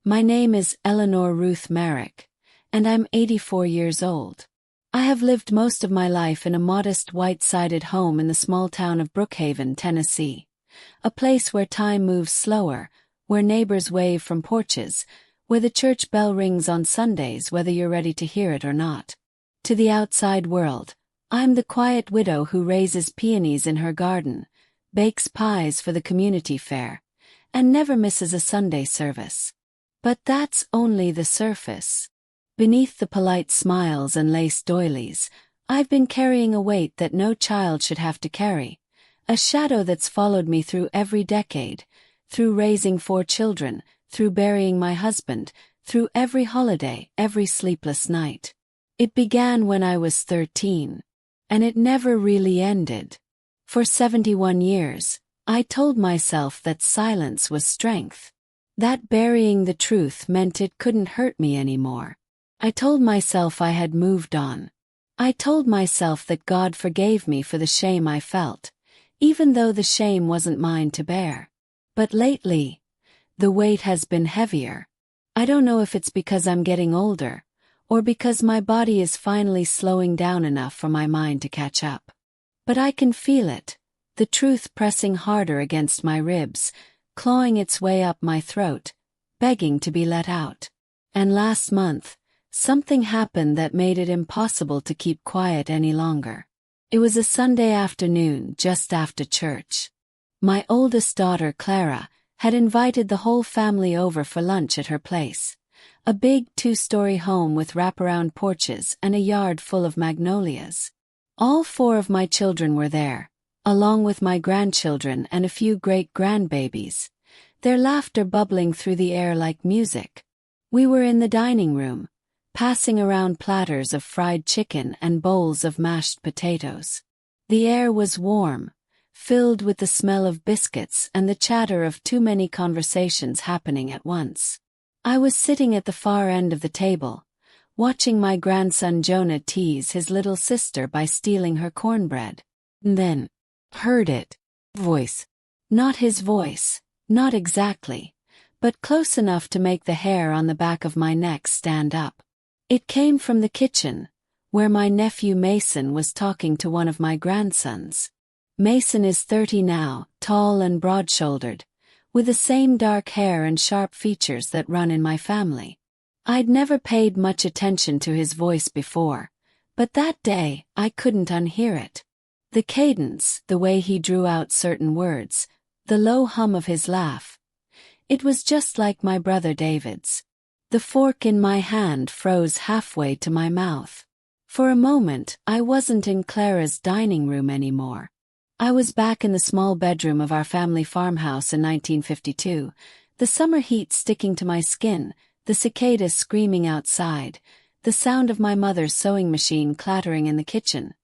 My name is Eleanor Ruth Merrick, and I'm 84 years old. I have lived most of my life in a modest white-sided home in the small town of Brookhaven, Tennessee. A place where time moves slower, where neighbors wave from porches, where the church bell rings on Sundays whether you're ready to hear it or not. To the outside world, I'm the quiet widow who raises peonies in her garden, bakes pies for the community fair, and never misses a Sunday service. But that's only the surface. Beneath the polite smiles and lace doilies, I've been carrying a weight that no child should have to carry, a shadow that's followed me through every decade, through raising 4 children, through burying my husband, through every holiday, every sleepless night. It began when I was 13, and it never really ended. For 71 years, I told myself that silence was strength, that burying the truth meant it couldn't hurt me anymore. I told myself I had moved on. I told myself that God forgave me for the shame I felt, even though the shame wasn't mine to bear. But lately, the weight has been heavier. I don't know if it's because I'm getting older, or because my body is finally slowing down enough for my mind to catch up. But I can feel it, the truth pressing harder against my ribs, clawing its way up my throat, begging to be let out. And last month, something happened that made it impossible to keep quiet any longer. It was a Sunday afternoon just after church. My oldest daughter, Clara, had invited the whole family over for lunch at her place, a big 2-story home with wraparound porches and a yard full of magnolias. All 4 of my children were there, along with my grandchildren and a few great-grandbabies, their laughter bubbling through the air like music. We were in the dining room, passing around platters of fried chicken and bowls of mashed potatoes. The air was warm, filled with the smell of biscuits and the chatter of too many conversations happening at once. I was sitting at the far end of the table, watching my grandson Jonah tease his little sister by stealing her cornbread. Then, heard it. Voice. Not his voice, not exactly, but close enough to make the hair on the back of my neck stand up. It came from the kitchen, where my nephew Mason was talking to one of my grandsons. Mason is 30 now, tall and broad-shouldered, with the same dark hair and sharp features that run in my family. I'd never paid much attention to his voice before, but that day I couldn't unhear it. The cadence, the way he drew out certain words, the low hum of his laugh. It was just like my brother David's. The fork in my hand froze halfway to my mouth. For a moment, I wasn't in Clara's dining room anymore. I was back in the small bedroom of our family farmhouse in 1952, the summer heat sticking to my skin, the cicadas screaming outside, the sound of my mother's sewing machine clattering in the kitchen,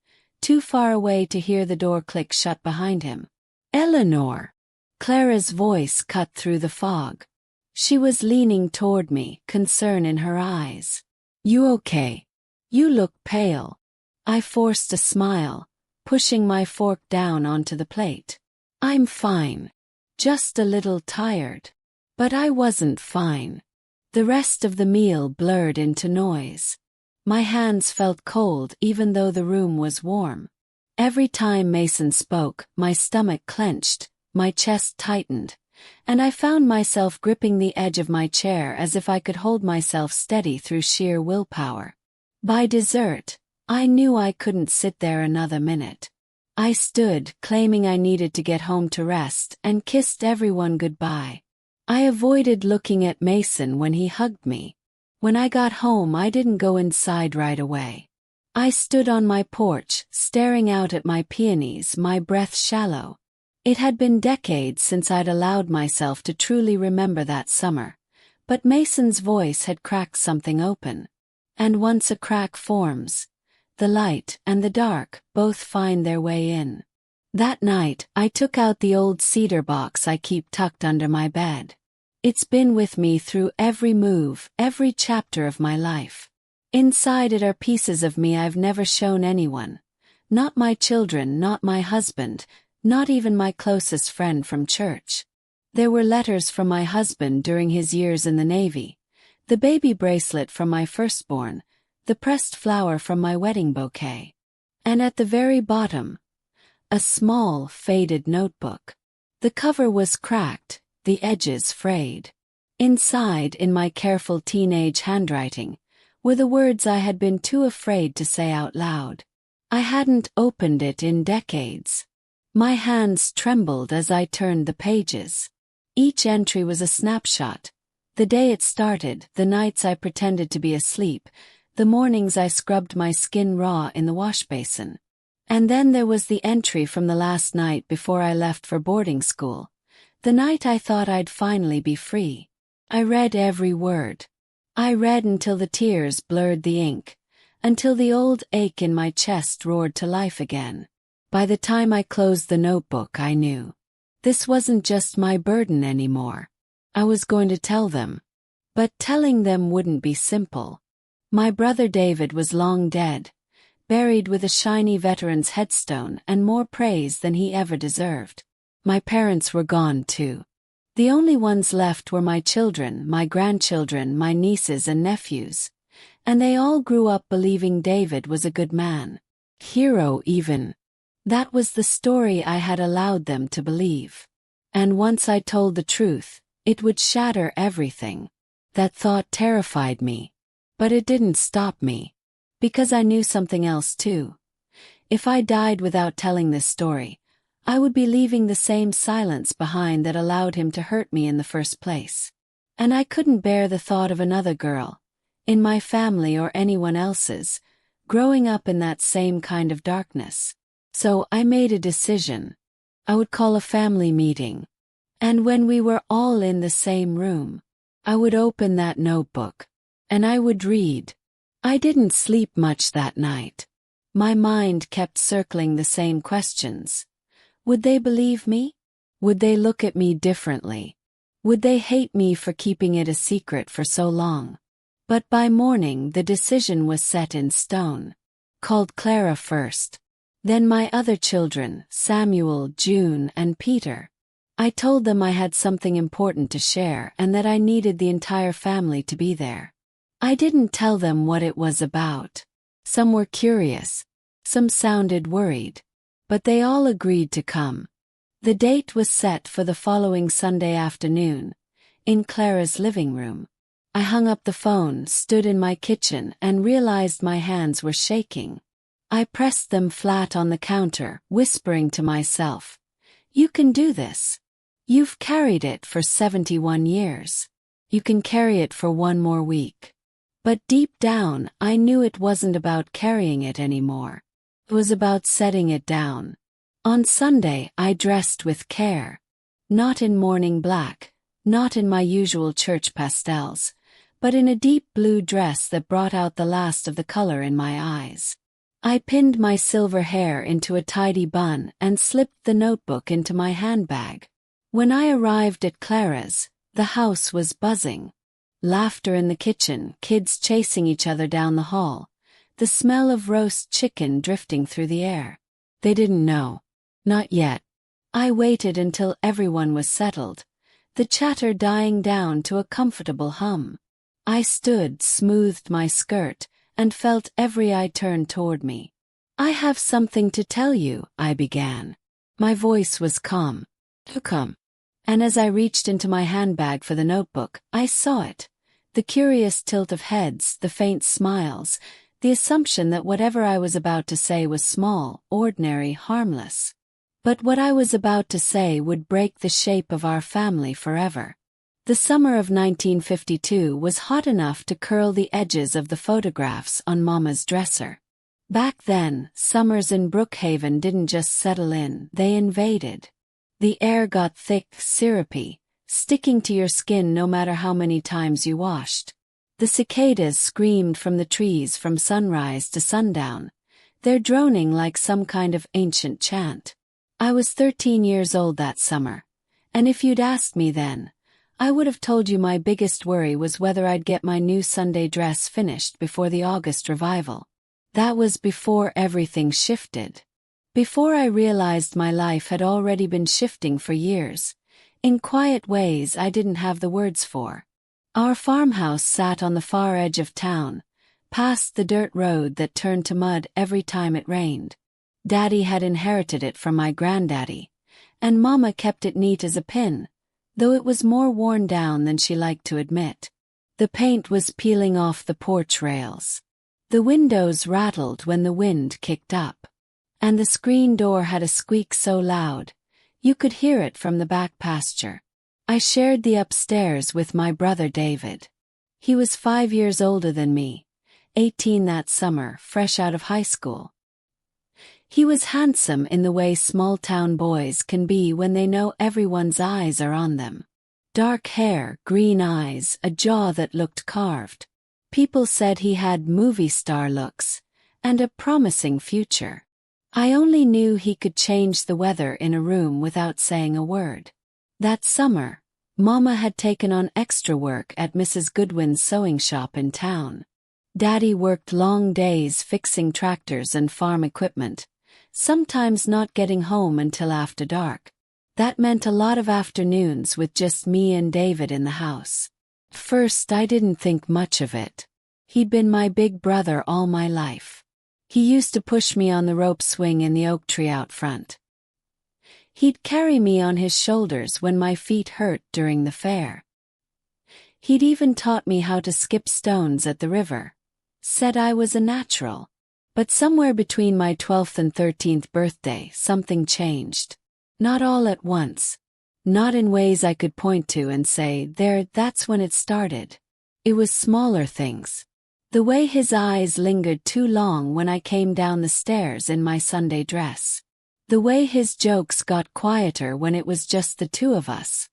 too far away to hear the door click shut behind him. "Eleanor!" Clara's voice cut through the fog. She was leaning toward me, concern in her eyes. "You okay? You look pale." I forced a smile, pushing my fork down onto the plate. "I'm fine. Just a little tired." But I wasn't fine. The rest of the meal blurred into noise. My hands felt cold even though the room was warm. Every time Mason spoke, my stomach clenched, my chest tightened, and I found myself gripping the edge of my chair as if I could hold myself steady through sheer willpower. By dessert, I knew I couldn't sit there another minute. I stood, claiming I needed to get home to rest, and kissed everyone goodbye. I avoided looking at Mason when he hugged me. When I got home, I didn't go inside right away. I stood on my porch, staring out at my peonies, my breath shallow. It had been decades since I'd allowed myself to truly remember that summer, but Mason's voice had cracked something open. And once a crack forms, the light and the dark both find their way in. That night, I took out the old cedar box I keep tucked under my bed. It's been with me through every move, every chapter of my life. Inside it are pieces of me I've never shown anyone. Not my children, not my husband, not even my closest friend from church. There were letters from my husband during his years in the Navy, the baby bracelet from my firstborn, the pressed flower from my wedding bouquet. And at the very bottom, a small, faded notebook. The cover was cracked, the edges frayed. Inside, in my careful teenage handwriting, were the words I had been too afraid to say out loud. I hadn't opened it in decades. My hands trembled as I turned the pages. Each entry was a snapshot. The day it started, the nights I pretended to be asleep, the mornings I scrubbed my skin raw in the wash basin. And then there was the entry from the last night before I left for boarding school, the night I thought I'd finally be free. I read every word. I read until the tears blurred the ink, until the old ache in my chest roared to life again. By the time I closed the notebook, I knew. This wasn't just my burden anymore. I was going to tell them. But telling them wouldn't be simple. My brother David was long dead, buried with a shiny veteran's headstone and more praise than he ever deserved. My parents were gone too. The only ones left were my children, my grandchildren, my nieces and nephews. And they all grew up believing David was a good man. Hero even. That was the story I had allowed them to believe. And once I told the truth, it would shatter everything. That thought terrified me. But it didn't stop me. Because I knew something else too. If I died without telling this story, I would be leaving the same silence behind that allowed him to hurt me in the first place. And I couldn't bear the thought of another girl, in my family or anyone else's, growing up in that same kind of darkness. So I made a decision. I would call a family meeting. And when we were all in the same room, I would open that notebook. And I would read. I didn't sleep much that night. My mind kept circling the same questions. Would they believe me? Would they look at me differently? Would they hate me for keeping it a secret for so long? But by morning the decision was set in stone. Called Clara first. Then my other children, Samuel, June, and Peter. I told them I had something important to share and that I needed the entire family to be there. I didn't tell them what it was about. Some were curious. Some sounded worried. But they all agreed to come. The date was set for the following Sunday afternoon, in Clara's living room. I hung up the phone, stood in my kitchen, and realized my hands were shaking. I pressed them flat on the counter, whispering to myself, "You can do this. You've carried it for 71 years. You can carry it for one more week." But deep down, I knew it wasn't about carrying it anymore. It was about setting it down. On Sunday, I dressed with care. Not in morning black, not in my usual church pastels, but in a deep blue dress that brought out the last of the color in my eyes. I pinned my silver hair into a tidy bun and slipped the notebook into my handbag. When I arrived at Clara's, the house was buzzing. Laughter in the kitchen, kids chasing each other down the hall, the smell of roast chicken drifting through the air. They didn't know. Not yet. I waited until everyone was settled, the chatter dying down to a comfortable hum. I stood, smoothed my skirt, and felt every eye turn toward me. "I have something to tell you," I began. My voice was calm. "Come." And as I reached into my handbag for the notebook, I saw it. The curious tilt of heads, the faint smiles, the assumption that whatever I was about to say was small, ordinary, harmless. But what I was about to say would break the shape of our family forever. The summer of 1952 was hot enough to curl the edges of the photographs on Mama's dresser. Back then, summers in Brookhaven didn't just settle in, they invaded. The air got thick, syrupy, sticking to your skin no matter how many times you washed. The cicadas screamed from the trees from sunrise to sundown, their droning like some kind of ancient chant. I was 13 years old that summer, and if you'd asked me then, I would have told you my biggest worry was whether I'd get my new Sunday dress finished before the August revival. That was before everything shifted. Before I realized my life had already been shifting for years, in quiet ways I didn't have the words for. Our farmhouse sat on the far edge of town, past the dirt road that turned to mud every time it rained. Daddy had inherited it from my granddaddy, and Mama kept it neat as a pin, though it was more worn down than she liked to admit. The paint was peeling off the porch rails. The windows rattled when the wind kicked up. And the screen door had a squeak so loud, you could hear it from the back pasture. I shared the upstairs with my brother David. He was 5 years older than me, 18 that summer, fresh out of high school. He was handsome in the way small-town boys can be when they know everyone's eyes are on them. Dark hair, green eyes, a jaw that looked carved. People said he had movie star looks, and a promising future. I only knew he could change the weather in a room without saying a word. That summer, Mama had taken on extra work at Mrs. Goodwin's sewing shop in town. Daddy worked long days fixing tractors and farm equipment, sometimes not getting home until after dark. That meant a lot of afternoons with just me and David in the house. First, I didn't think much of it. He'd been my big brother all my life. He used to push me on the rope swing in the oak tree out front. He'd carry me on his shoulders when my feet hurt during the fair. He'd even taught me how to skip stones at the river. Said I was a natural. But somewhere between my 12th and 13th birthday, something changed. Not all at once. Not in ways I could point to and say, that's when it started. It was smaller things. The way his eyes lingered too long when I came down the stairs in my Sunday dress. The way his jokes got quieter when it was just the two of us.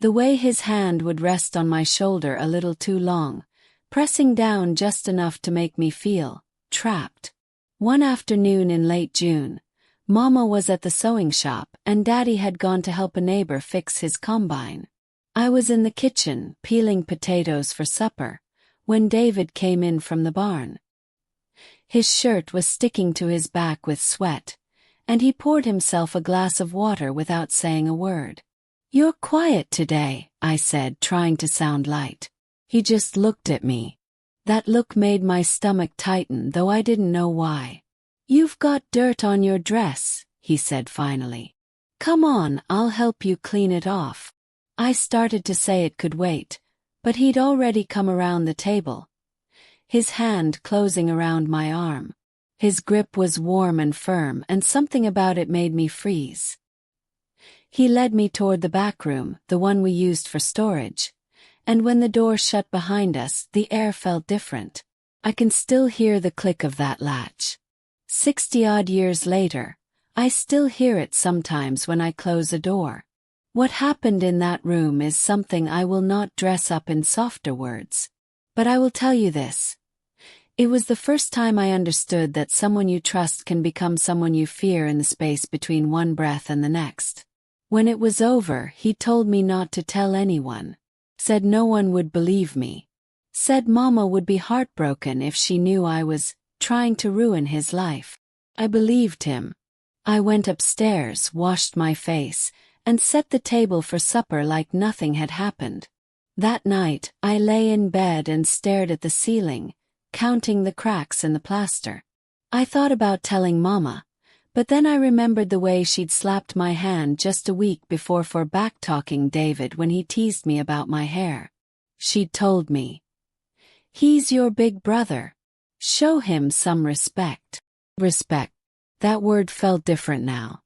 The way his hand would rest on my shoulder a little too long, pressing down just enough to make me feel trapped. One afternoon in late June, Mama was at the sewing shop and Daddy had gone to help a neighbor fix his combine. I was in the kitchen, peeling potatoes for supper, when David came in from the barn. His shirt was sticking to his back with sweat, and he poured himself a glass of water without saying a word. "You're quiet today," I said, trying to sound light. He just looked at me. That look made my stomach tighten, though I didn't know why. "You've got dirt on your dress," he said finally. "Come on, I'll help you clean it off." I started to say it could wait, but he'd already come around the table, his hand closing around my arm. His grip was warm and firm, and something about it made me freeze. He led me toward the back room, the one we used for storage, and when the door shut behind us, the air felt different. I can still hear the click of that latch. 60-odd years later, I still hear it sometimes when I close a door. What happened in that room is something I will not dress up in softer words. But I will tell you this. It was the first time I understood that someone you trust can become someone you fear in the space between one breath and the next. When it was over, he told me not to tell anyone. Said no one would believe me. Said Mama would be heartbroken if she knew I was trying to ruin his life. I believed him. I went upstairs, washed my face, and set the table for supper like nothing had happened. That night, I lay in bed and stared at the ceiling, counting the cracks in the plaster. I thought about telling Mama, but then I remembered the way she'd slapped my hand just a week before for back-talking David when he teased me about my hair. She'd told me, "He's your big brother. Show him some respect." Respect. That word felt different now.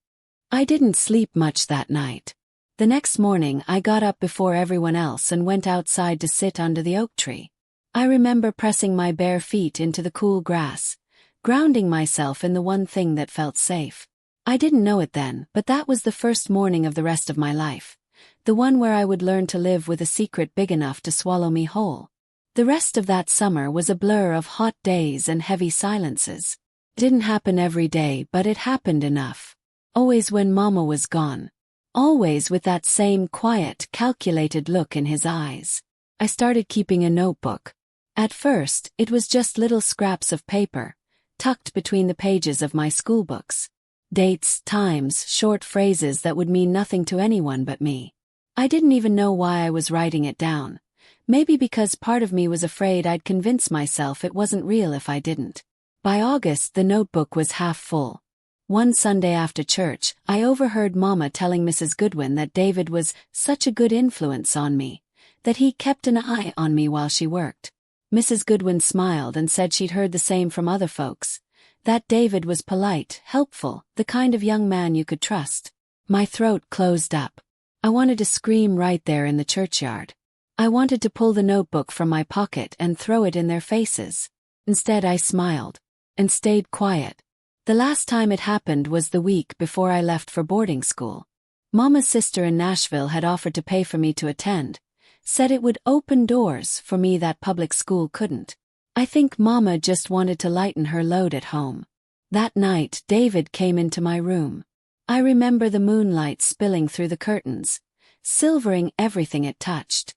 I didn't sleep much that night. The next morning I got up before everyone else and went outside to sit under the oak tree. I remember pressing my bare feet into the cool grass, grounding myself in the one thing that felt safe. I didn't know it then, but that was the first morning of the rest of my life, the one where I would learn to live with a secret big enough to swallow me whole. The rest of that summer was a blur of hot days and heavy silences. Didn't happen every day, but it happened enough. Always when Mama was gone. Always with that same quiet, calculated look in his eyes. I started keeping a notebook. At first, it was just little scraps of paper, tucked between the pages of my schoolbooks. Dates, times, short phrases that would mean nothing to anyone but me. I didn't even know why I was writing it down. Maybe because part of me was afraid I'd convince myself it wasn't real if I didn't. By August, the notebook was half full. One Sunday after church, I overheard Mama telling Mrs. Goodwin that David was such a good influence on me, that he kept an eye on me while she worked. Mrs. Goodwin smiled and said she'd heard the same from other folks, that David was polite, helpful, the kind of young man you could trust. My throat closed up. I wanted to scream right there in the churchyard. I wanted to pull the notebook from my pocket and throw it in their faces. Instead, I smiled and stayed quiet. The last time it happened was the week before I left for boarding school. Mama's sister in Nashville had offered to pay for me to attend, said it would open doors for me that public school couldn't. I think Mama just wanted to lighten her load at home. That night, David came into my room. I remember the moonlight spilling through the curtains, silvering everything it touched.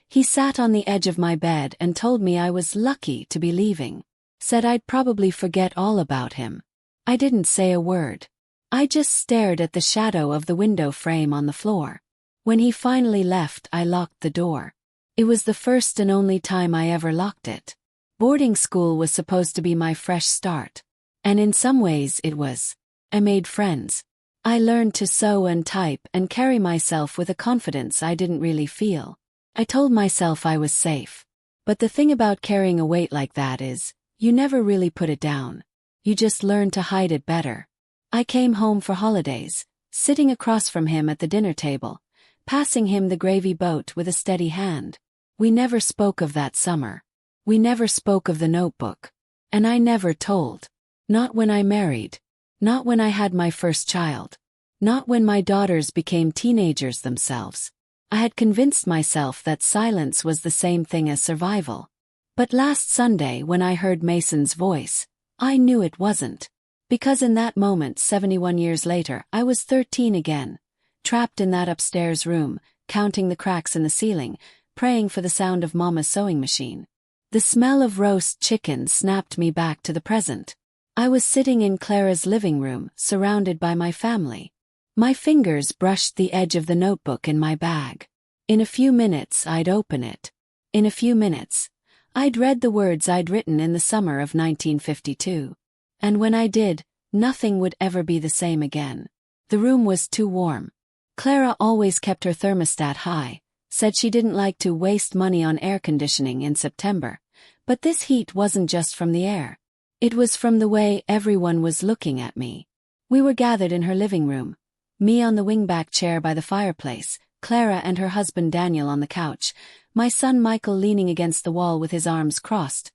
He sat on the edge of my bed and told me I was lucky to be leaving. Said I'd probably forget all about him. I didn't say a word. I just stared at the shadow of the window frame on the floor. When he finally left, I locked the door. It was the first and only time I ever locked it. Boarding school was supposed to be my fresh start. And in some ways it was. I made friends. I learned to sew and type and carry myself with a confidence I didn't really feel. I told myself I was safe. But the thing about carrying a weight like that is, you never really put it down. You just learn to hide it better. I came home for holidays, sitting across from him at the dinner table, passing him the gravy boat with a steady hand. We never spoke of that summer. We never spoke of the notebook. And I never told. Not when I married. Not when I had my first child. Not when my daughters became teenagers themselves. I had convinced myself that silence was the same thing as survival. But last Sunday when I heard Mason's voice, I knew it wasn't. Because in that moment 71 years later I was 13 again, trapped in that upstairs room, counting the cracks in the ceiling, praying for the sound of Mama's sewing machine. The smell of roast chicken snapped me back to the present. I was sitting in Clara's living room, surrounded by my family. My fingers brushed the edge of the notebook in my bag. In a few minutes I'd open it. In a few minutes, I'd read the words I'd written in the summer of 1952. And when I did, nothing would ever be the same again. The room was too warm. Clara always kept her thermostat high, said she didn't like to waste money on air conditioning in September. But this heat wasn't just from the air. It was from the way everyone was looking at me. We were gathered in her living room. Me on the wingback chair by the fireplace, Clara and her husband Daniel on the couch, my son Michael leaning against the wall with his arms crossed.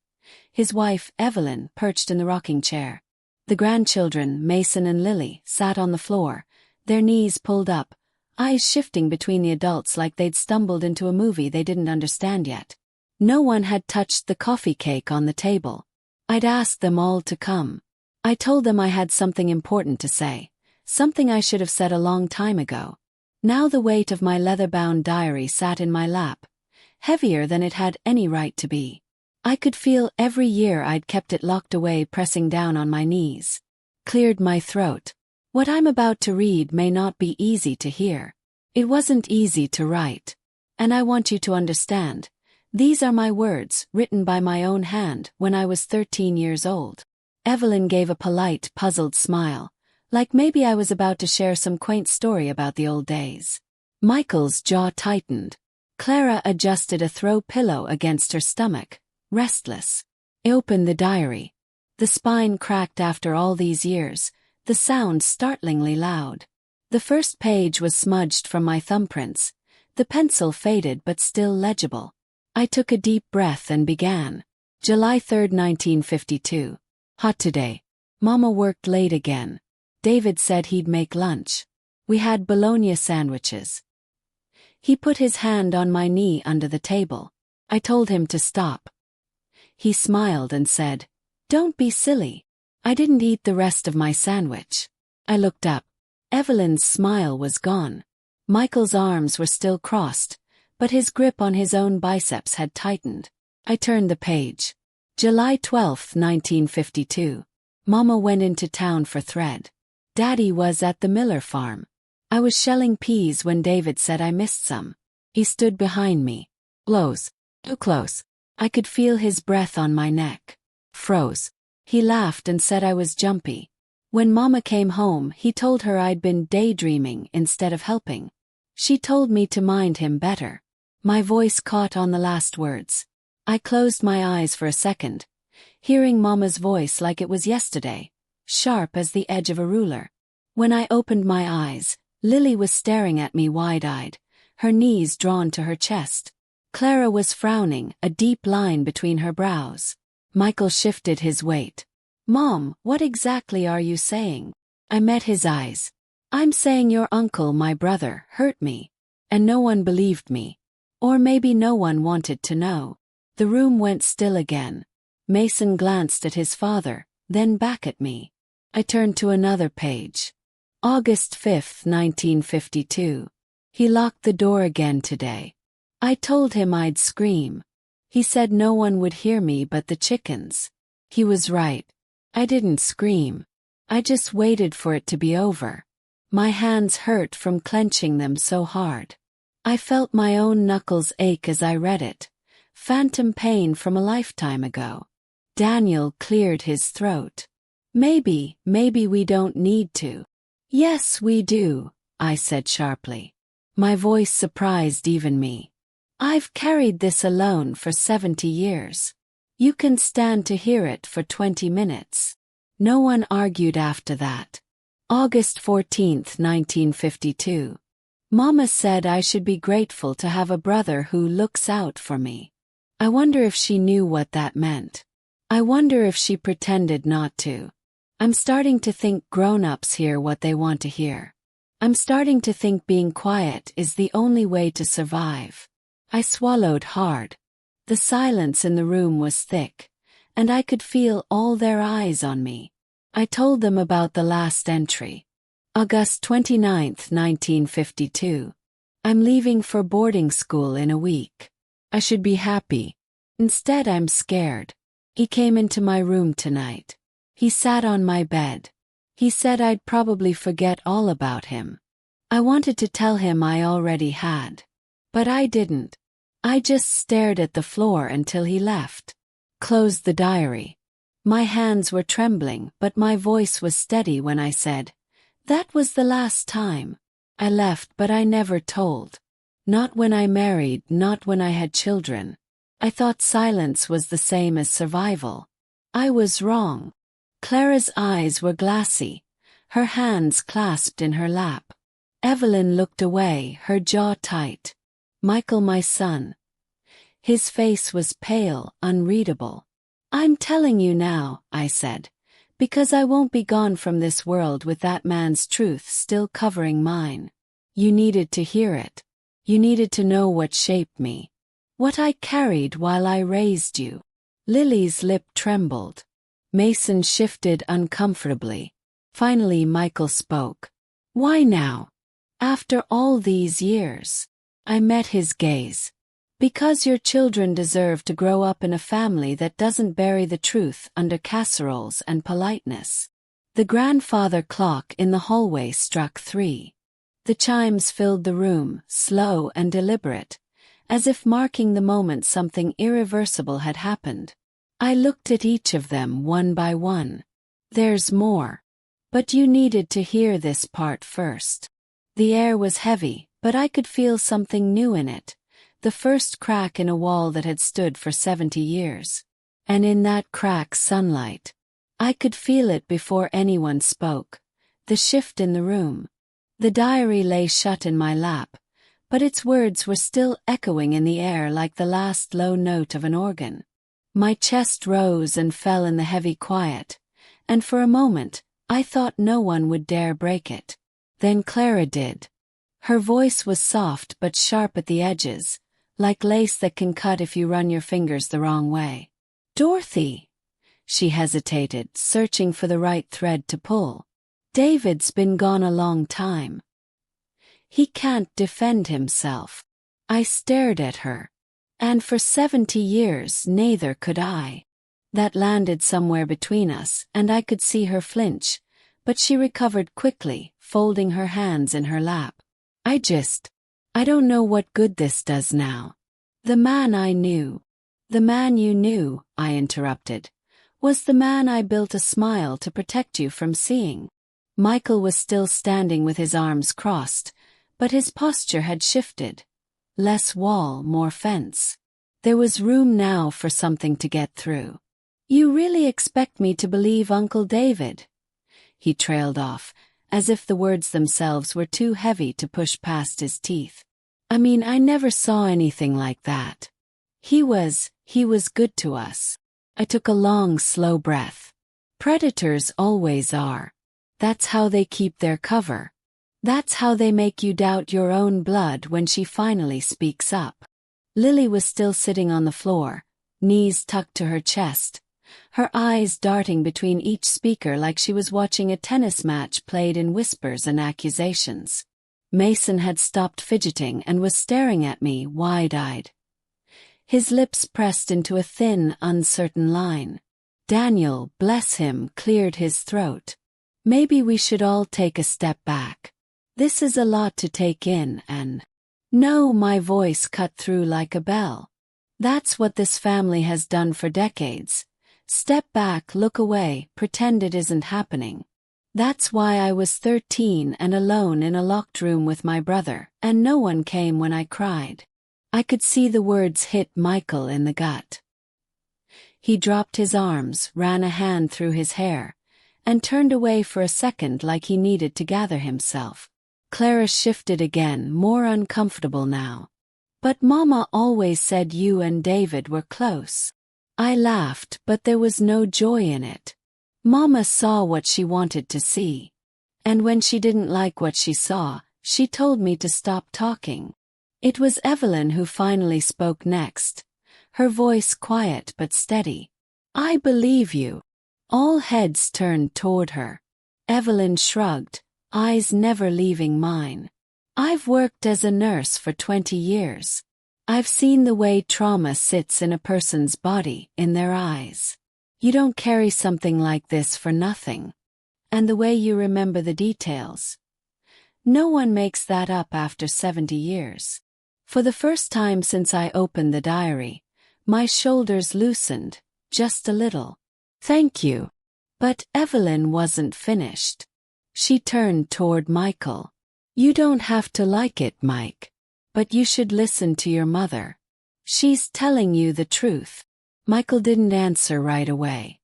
His wife, Evelyn, perched in the rocking chair. The grandchildren, Mason and Lily, sat on the floor, their knees pulled up, eyes shifting between the adults like they'd stumbled into a movie they didn't understand yet. No one had touched the coffee cake on the table. I'd asked them all to come. I told them I had something important to say, something I should have said a long time ago. Now the weight of my leather-bound diary sat in my lap, heavier than it had any right to be. I could feel every year I'd kept it locked away pressing down on my knees. Cleared my throat. What I'm about to read may not be easy to hear. It wasn't easy to write. And I want you to understand. These are my words, written by my own hand, when I was 13 years old. Evelyn gave a polite, puzzled smile, like maybe I was about to share some quaint story about the old days. Michael's jaw tightened. Clara adjusted a throw pillow against her stomach, restless. I opened the diary. The spine cracked after all these years, the sound startlingly loud. The first page was smudged from my thumbprints, the pencil faded but still legible. I took a deep breath and began. July 3, 1952. Hot today. Mama worked late again. David said he'd make lunch. We had bologna sandwiches. He put his hand on my knee under the table. I told him to stop. He smiled and said, "Don't be silly." I didn't eat the rest of my sandwich. I looked up. Evelyn's smile was gone. Michael's arms were still crossed, but his grip on his own biceps had tightened. I turned the page. July 12, 1952. Mama went into town for thread. Daddy was at the Miller farm. I was shelling peas when David said I missed some. He stood behind me. Close. Too close. I could feel his breath on my neck. Froze. He laughed and said I was jumpy. When Mama came home, he told her I'd been daydreaming instead of helping. She told me to mind him better. My voice caught on the last words. I closed my eyes for a second, hearing Mama's voice like it was yesterday, sharp as the edge of a ruler. When I opened my eyes, Lily was staring at me wide-eyed, her knees drawn to her chest. Clara was frowning, a deep line between her brows. Michael shifted his weight. Mom, what exactly are you saying? I met his eyes. I'm saying your uncle, my brother, hurt me. And no one believed me. Or maybe no one wanted to know. The room went still again. Mason glanced at his father, then back at me. I turned to another page. August 5, 1952. He locked the door again today. I told him I'd scream. He said no one would hear me but the chickens. He was right. I didn't scream. I just waited for it to be over. My hands hurt from clenching them so hard. I felt my own knuckles ache as I read it. Phantom pain from a lifetime ago. Daniel cleared his throat. Maybe we don't need to. Yes, we do, I said sharply. My voice surprised even me. I've carried this alone for 70 years. You can stand to hear it for 20 minutes. No one argued after that. August 14, 1952. Mama said I should be grateful to have a brother who looks out for me. I wonder if she knew what that meant. I wonder if she pretended not to. I'm starting to think grown-ups hear what they want to hear. I'm starting to think being quiet is the only way to survive. I swallowed hard. The silence in the room was thick, and I could feel all their eyes on me. I told them about the last entry. August 29, 1952. I'm leaving for boarding school in a week. I should be happy. Instead, I'm scared. He came into my room tonight. He sat on my bed. He said I'd probably forget all about him. I wanted to tell him I already had. But I didn't. I just stared at the floor until he left. Closed the diary. My hands were trembling, but my voice was steady when I said, "That was the last time. I left, but I never told. Not when I married, not when I had children. I thought silence was the same as survival. I was wrong." Clara's eyes were glassy, her hands clasped in her lap. Evelyn looked away, her jaw tight. Michael, my son. His face was pale, unreadable. "I'm telling you now," I said, "because I won't be gone from this world with that man's truth still covering mine. You needed to hear it. You needed to know what shaped me. What I carried while I raised you." Lily's lip trembled. Mason shifted uncomfortably. Finally Michael spoke. "Why now? After all these years?" I met his gaze. "Because your children deserve to grow up in a family that doesn't bury the truth under casseroles and politeness." The grandfather clock in the hallway struck 3. The chimes filled the room, slow and deliberate, as if marking the moment something irreversible had happened. I looked at each of them one by one. "There's more. But you needed to hear this part first." The air was heavy, but I could feel something new in it. The first crack in a wall that had stood for 70 years. And in that crack, sunlight. I could feel it before anyone spoke. The shift in the room. The diary lay shut in my lap, but its words were still echoing in the air like the last low note of an organ. My chest rose and fell in the heavy quiet, and for a moment, I thought no one would dare break it. Then Clara did. Her voice was soft but sharp at the edges, like lace that can cut if you run your fingers the wrong way. "Dorothy." She hesitated, searching for the right thread to pull. "David's been gone a long time. He can't defend himself." I stared at her. "And for 70 years neither could I." That landed somewhere between us, and I could see her flinch, But she recovered quickly, folding her hands in her lap. I don't know what good this does now. The man I knew. The man you knew, I interrupted, was the man I built a smile to protect you from seeing. Michael was still standing with his arms crossed, but his posture had shifted. Less wall, more fence. There was room now for something to get through. You really expect me to believe Uncle David? He trailed off, as if the words themselves were too heavy to push past his teeth. I mean, I never saw anything like that. He was good to us. I took a long, slow breath. Predators always are. That's how they keep their cover. That's how they make you doubt your own blood when she finally speaks up. Lily was still sitting on the floor, knees tucked to her chest, her eyes darting between each speaker like she was watching a tennis match played in whispers and accusations. Mason had stopped fidgeting and was staring at me, wide-eyed. His lips pressed into a thin, uncertain line. Daniel, bless him, cleared his throat. Maybe we should all take a step back. This is a lot to take in and... No, my voice cut through like a bell. That's what this family has done for decades. Step back, look away, pretend it isn't happening. That's why I was 13 and alone in a locked room with my brother, and no one came when I cried. I could see the words hit Michael in the gut. He dropped his arms, ran a hand through his hair, and turned away for a second like he needed to gather himself. Clara shifted again, more uncomfortable now. But Mama always said you and David were close. I laughed, but there was no joy in it. Mama saw what she wanted to see. And when she didn't like what she saw, she told me to stop talking. It was Evelyn who finally spoke next, her voice quiet but steady. I believe you. All heads turned toward her. Evelyn shrugged, eyes never leaving mine. I've worked as a nurse for 20 years. I've seen the way trauma sits in a person's body, in their eyes. You don't carry something like this for nothing. And the way you remember the details. No one makes that up after 70 years. For the first time since I opened the diary, my shoulders loosened, just a little. Thank you. But Evelyn wasn't finished. She turned toward Michael. You don't have to like it, Mike. But you should listen to your mother. She's telling you the truth. Michael didn't answer right away.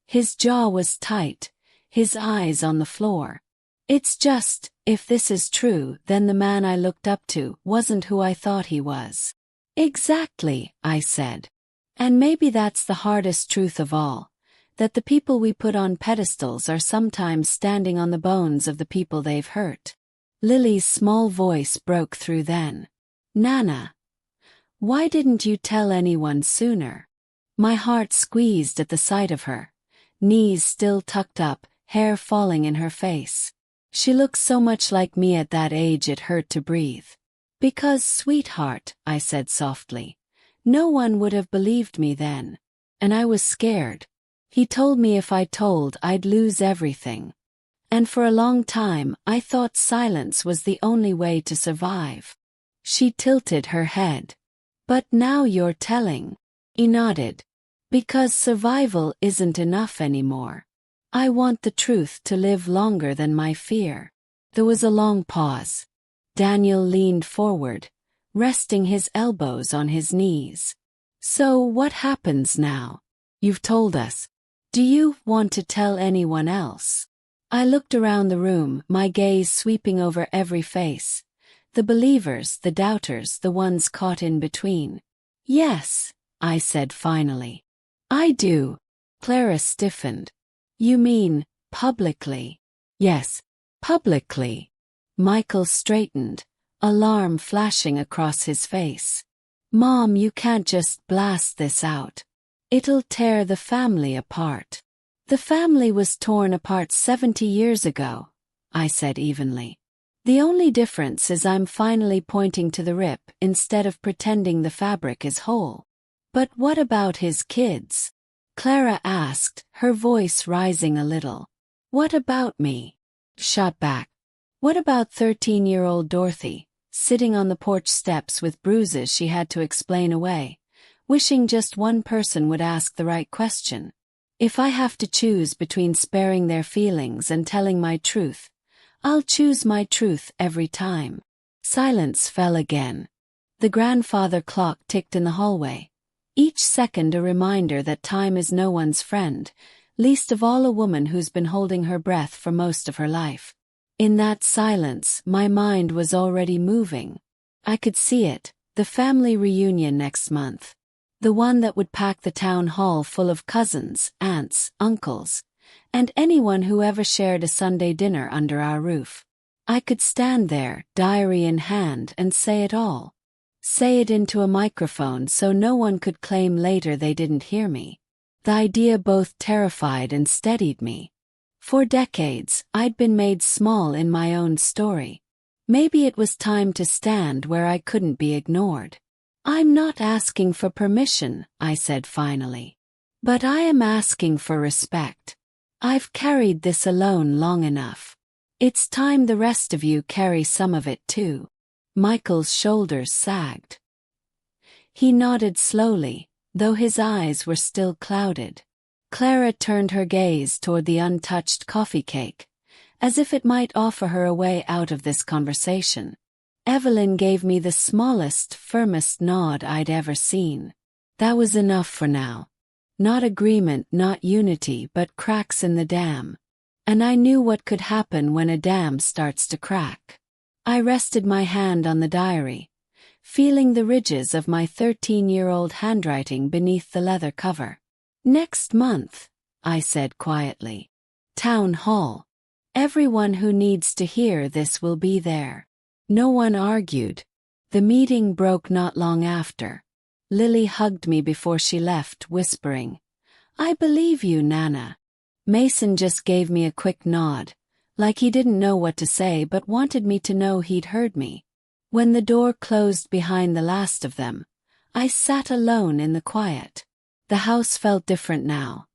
His jaw was tight, his eyes on the floor. It's just, if this is true, then the man I looked up to wasn't who I thought he was. Exactly, I said. And maybe that's the hardest truth of all, that the people we put on pedestals are sometimes standing on the bones of the people they've hurt. Lily's small voice broke through then. Nana, why didn't you tell anyone sooner? My heart squeezed at the sight of her, knees still tucked up, hair falling in her face. She looked so much like me at that age it hurt to breathe. Because, sweetheart, I said softly, no one would have believed me then. And I was scared. He told me if I told I'd lose everything. And for a long time I thought silence was the only way to survive. She tilted her head. But now you're telling. He nodded. Because survival isn't enough anymore. I want the truth to live longer than my fear. There was a long pause. Daniel leaned forward, resting his elbows on his knees. So what happens now? You've told us. Do you want to tell anyone else? I looked around the room, my gaze sweeping over every face. The believers, the doubters, the ones caught in between. Yes, I said finally. I do. Clara stiffened. You mean, publicly? Yes, publicly. Michael straightened, alarm flashing across his face. Mom, you can't just blast this out. It'll tear the family apart. The family was torn apart 70 years ago, I said evenly. The only difference is I'm finally pointing to the rip instead of pretending the fabric is whole. But what about his kids? Clara asked, her voice rising a little. What about me? Shot back. What about 13-year-old Dorothy, sitting on the porch steps with bruises she had to explain away, wishing just one person would ask the right question? If I have to choose between sparing their feelings and telling my truth, I'll choose my truth every time. Silence fell again. The grandfather clock ticked in the hallway, each second a reminder that time is no one's friend, least of all a woman who's been holding her breath for most of her life. In that silence, my mind was already moving. I could see it, the family reunion next month. The one that would pack the town hall full of cousins, aunts, uncles, and anyone who ever shared a Sunday dinner under our roof. I could stand there, diary in hand, and say it all. Say it into a microphone so no one could claim later they didn't hear me. The idea both terrified and steadied me. For decades, I'd been made small in my own story. Maybe it was time to stand where I couldn't be ignored. I'm not asking for permission, I said finally. But I am asking for respect. I've carried this alone long enough. It's time the rest of you carry some of it too. Michael's shoulders sagged. He nodded slowly, though his eyes were still clouded. Clara turned her gaze toward the untouched coffee cake, as if it might offer her a way out of this conversation. Evelyn gave me the smallest, firmest nod I'd ever seen. That was enough for now. Not agreement, not unity, but cracks in the dam. And I knew what could happen when a dam starts to crack. I rested my hand on the diary, feeling the ridges of my 13-year-old handwriting beneath the leather cover. Next month, I said quietly. Town Hall. Everyone who needs to hear this will be there. No one argued. The meeting broke not long after. Lily hugged me before she left, whispering, "I believe you, Nana." Mason just gave me a quick nod, like he didn't know what to say but wanted me to know he'd heard me. When the door closed behind the last of them, I sat alone in the quiet. The house felt different now.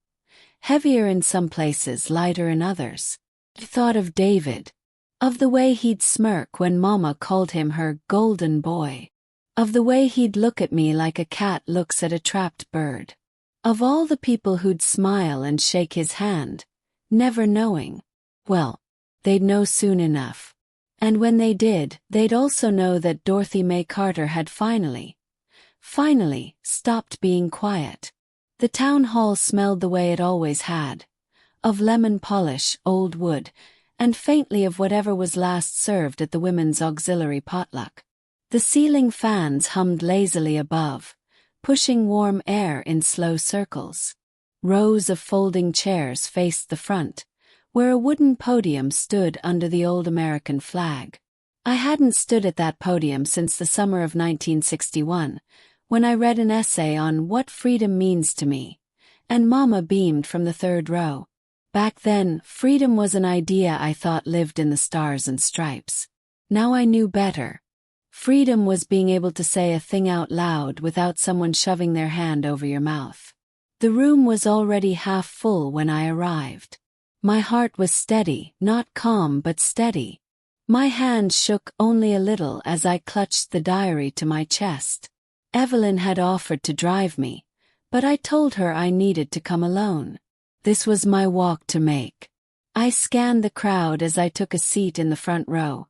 Heavier in some places, lighter in others. I thought of David. Of the way he'd smirk when Mama called him her golden boy. Of the way he'd look at me like a cat looks at a trapped bird. Of all the people who'd smile and shake his hand, never knowing. Well, they'd know soon enough. And when they did, they'd also know that Dorothy May Carter had finally stopped being quiet. The town hall smelled the way it always had. Of lemon polish, old wood, and faintly of whatever was last served at the women's auxiliary potluck. The ceiling fans hummed lazily above, pushing warm air in slow circles. Rows of folding chairs faced the front, where a wooden podium stood under the old American flag. I hadn't stood at that podium since the summer of 1961, when I read an essay on what freedom means to me, and Mama beamed from the third row. Back then, freedom was an idea I thought lived in the stars and stripes. Now I knew better. Freedom was being able to say a thing out loud without someone shoving their hand over your mouth. The room was already half full when I arrived. My heart was steady, not calm but steady. My hand shook only a little as I clutched the diary to my chest. Evelyn had offered to drive me, but I told her I needed to come alone. This was my walk to make. I scanned the crowd as I took a seat in the front row,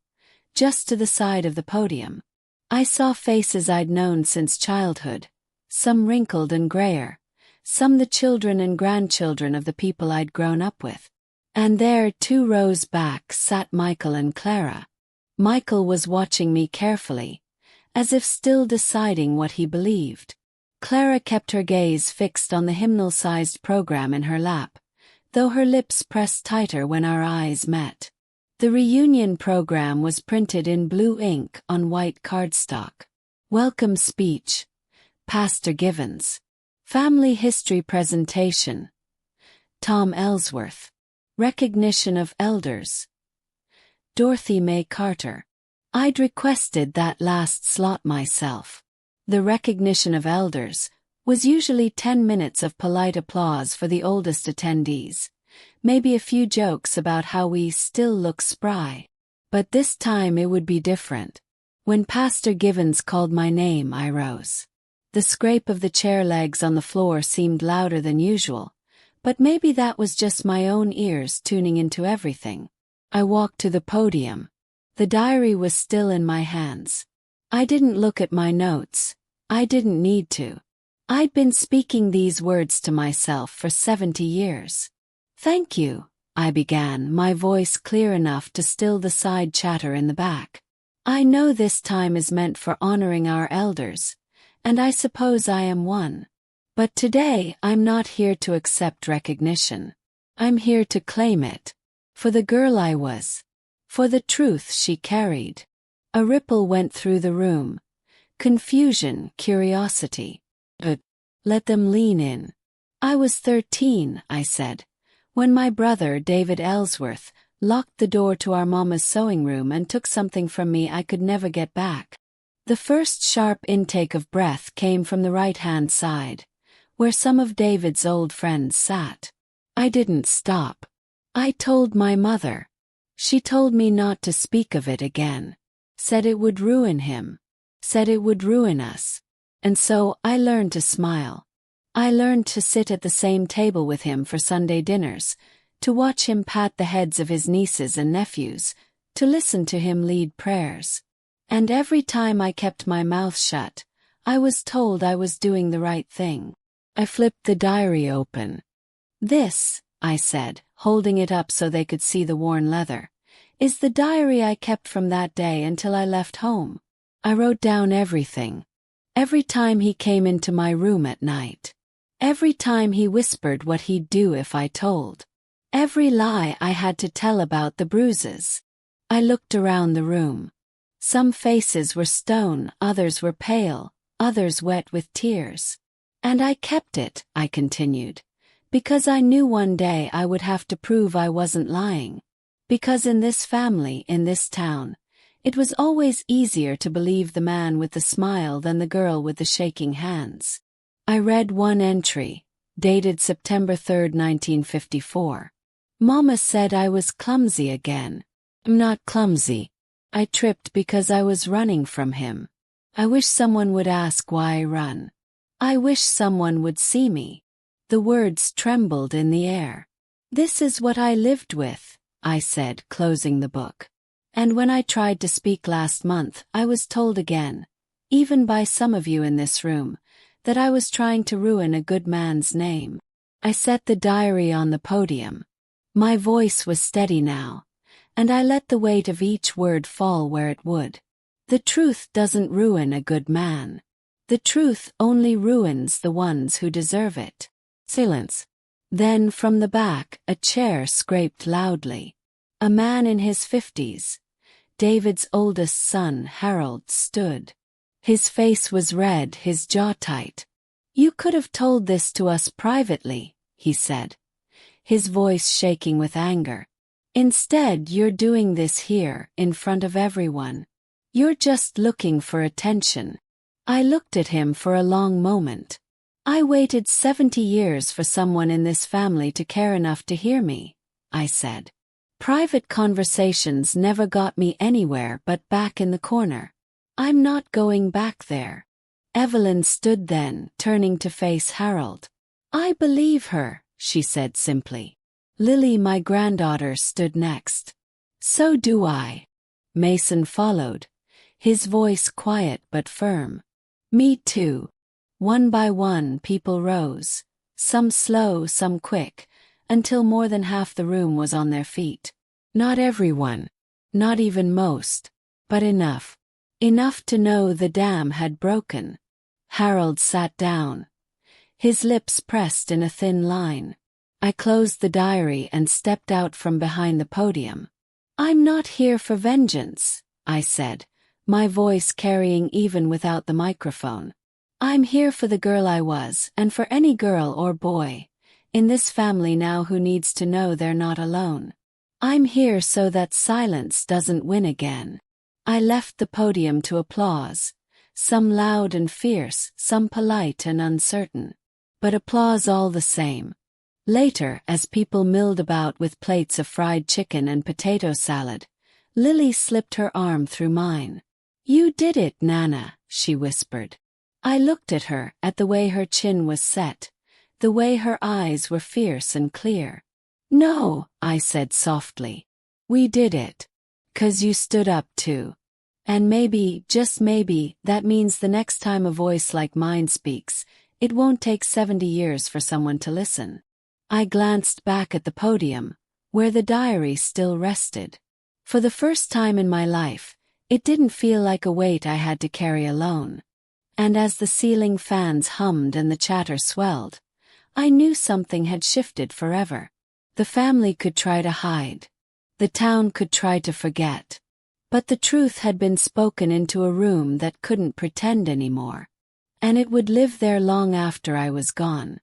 just to the side of the podium. I saw faces I'd known since childhood, some wrinkled and grayer, some the children and grandchildren of the people I'd grown up with. And there, 2 rows back, sat Michael and Clara. Michael was watching me carefully, as if still deciding what he believed. Clara kept her gaze fixed on the hymnal-sized program in her lap, though her lips pressed tighter when our eyes met. The reunion program was printed in blue ink on white cardstock. Welcome speech, Pastor Givens. Family history presentation, Tom Ellsworth. Recognition of elders, Dorothy May Carter. I'd requested that last slot myself. The recognition of elders was usually 10 minutes of polite applause for the oldest attendees, maybe a few jokes about how we still look spry. But this time it would be different. When Pastor Givens called my name, I rose. The scrape of the chair legs on the floor seemed louder than usual, but maybe that was just my own ears tuning into everything. I walked to the podium. The diary was still in my hands. I didn't look at my notes. I didn't need to. I'd been speaking these words to myself for 70 years. "Thank you," I began, my voice clear enough to still the side chatter in the back. "I know this time is meant for honoring our elders, and I suppose I am one. But today I'm not here to accept recognition. I'm here to claim it. For the girl I was. For the truth she carried." A ripple went through the room. Confusion, curiosity. Let them lean in. "I was 13, I said, when my brother, David Ellsworth, locked the door to our mama's sewing room and took something from me I could never get back." The first sharp intake of breath came from the right-hand side, where some of David's old friends sat. I didn't stop. I told my mother. She told me not to speak of it again. Said it would ruin him. Said it would ruin us. And so I learned to smile. I learned to sit at the same table with him for Sunday dinners, to watch him pat the heads of his nieces and nephews, to listen to him lead prayers. And every time I kept my mouth shut, I was told I was doing the right thing. I flipped the diary open. "This," I said, holding it up so they could see the worn leather, "is the diary I kept from that day until I left home. I wrote down everything. Every time he came into my room at night. Every time he whispered what he'd do if I told. Every lie I had to tell about the bruises." I looked around the room. Some faces were stone, others were pale, others wet with tears. "And I kept it," I continued, "because I knew one day I would have to prove I wasn't lying. Because in this family, in this town, it was always easier to believe the man with the smile than the girl with the shaking hands." I read one entry, dated September 3, 1954. "Mama said I was clumsy again. I'm not clumsy. I tripped because I was running from him. I wish someone would ask why I run. I wish someone would see me." The words trembled in the air. "This is what I lived with," I said, closing the book. "And when I tried to speak last month, I was told again, even by some of you in this room, that I was trying to ruin a good man's name." I set the diary on the podium. My voice was steady now, and I let the weight of each word fall where it would. The truth doesn't ruin a good man. The truth only ruins the ones who deserve it. Silence. Then from the back, a chair scraped loudly. A man in his 50s, David's oldest son, Harold, stood. His face was red, his jaw tight. "You could have told this to us privately," he said, his voice shaking with anger. "Instead, you're doing this here, in front of everyone. You're just looking for attention." I looked at him for a long moment. "I waited 70 years for someone in this family to care enough to hear me," I said. "Private conversations never got me anywhere but back in the corner. I'm not going back there." Evelyn stood then, turning to face Harold. "I believe her," she said simply. Lily, my granddaughter, stood next. "So do I." Mason followed, his voice quiet but firm. "Me too." One by one people rose, some slow, some quick, until more than half the room was on their feet. Not everyone, not even most, but enough. Enough to know the dam had broken. Harold sat down, his lips pressed in a thin line. I closed the diary and stepped out from behind the podium. "I'm not here for vengeance," I said, my voice carrying even without the microphone. "I'm here for the girl I was, and for any girl or boy in this family now who needs to know they're not alone. I'm here so that silence doesn't win again." I left the podium to applause, some loud and fierce, some polite and uncertain. But applause all the same. Later, as people milled about with plates of fried chicken and potato salad, Lily slipped her arm through mine. "You did it, Nana," she whispered. I looked at her, at the way her chin was set, the way her eyes were fierce and clear. "No," I said softly. "We did it. 'Cause you stood up too. And maybe, just maybe, that means the next time a voice like mine speaks, it won't take 70 years for someone to listen." I glanced back at the podium, where the diary still rested. For the first time in my life, it didn't feel like a weight I had to carry alone. And as the ceiling fans hummed and the chatter swelled, I knew something had shifted forever. The family could try to hide. The town could try to forget. But the truth had been spoken into a room that couldn't pretend anymore. And it would live there long after I was gone.